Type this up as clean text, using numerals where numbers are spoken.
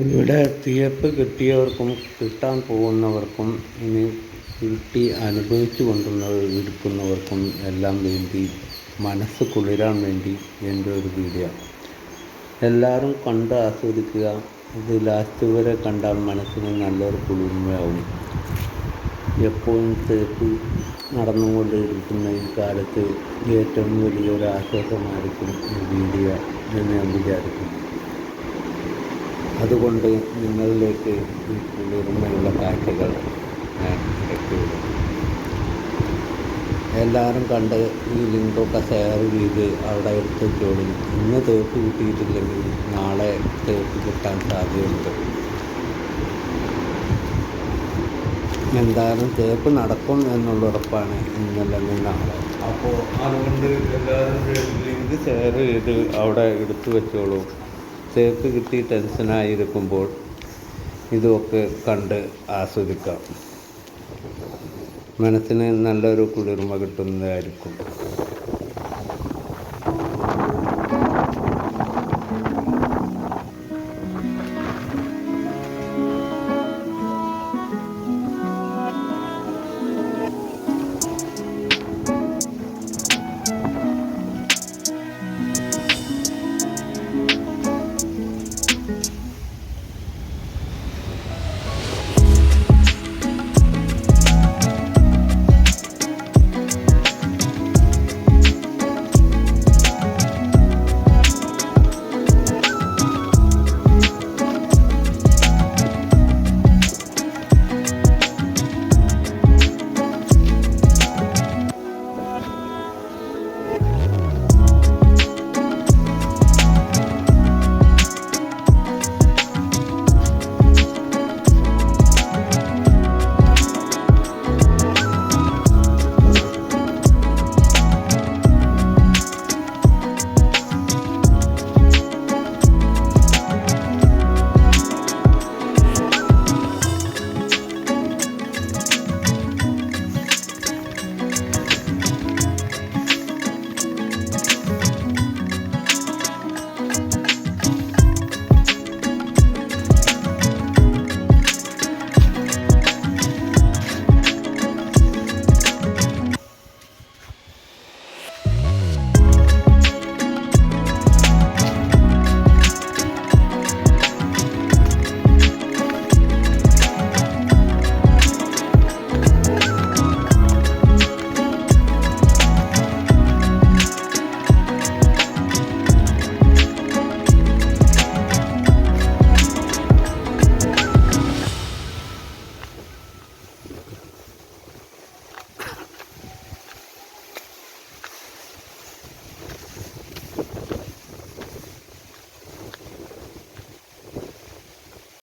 ഇവിടെ തീർപ്പ് കിട്ടിയവർക്കും കിട്ടാൻ പോകുന്നവർക്കും ഇനി കിട്ടി അനുഭവിച്ചു ഇരിക്കുന്നവർക്കും എല്ലാം വേണ്ടി മനസ്സ് കുളിരാൻ വേണ്ടി എൻ്റെ ഒരു വീഡിയോ. എല്ലാവരും കണ്ട് ആസ്വദിക്കുക. ഇത് ലാസ്റ്റ് വരെ കണ്ടാൽ മനസ്സിന് നല്ലൊരു കുളിർമയാവും. എപ്പോഴും തേപ്പ് നടന്നുകൊണ്ടിരിക്കുന്ന ഈ കാലത്ത് ഏറ്റവും വലിയൊരു ആശ്വാസമായിരിക്കും ഈ വീഡിയോ എന്ന് ഞാൻ വിചാരിക്കുന്നു. അതുകൊണ്ട് നിങ്ങളിലേക്ക് ഈ കുളിർമയുള്ള കാഴ്ചകൾ ഞാൻ ഇറക്കിവിടും. എല്ലാവരും കണ്ട് ഈ ലിങ്കൊക്കെ ഷെയർ ചെയ്ത് അവിടെ എടുത്ത് വെച്ചോളും. ഇന്ന് തേപ്പ് കിട്ടിയിട്ടില്ലെങ്കിൽ നാളെ തേപ്പ് കിട്ടാൻ സാധ്യതയുണ്ട്. എന്തായാലും തേപ്പ് നടക്കും എന്നുള്ള ഉറപ്പാണ് ഇന്നല്ലെങ്കിൽ നാളെ. അപ്പോൾ അതുകൊണ്ട് എല്ലാവരും ലിങ്ക് ഷെയർ ചെയ്ത് അവിടെ എടുത്തു വെച്ചോളൂ. തേപ്പ് കിട്ടി ടെൻഷനായിരിക്കുമ്പോൾ ഇതൊക്കെ കണ്ട് ആസ്വദിക്കാം. മനസ്സിന് നല്ലൊരു കുളിർമ കിട്ടുന്നതായിരിക്കും.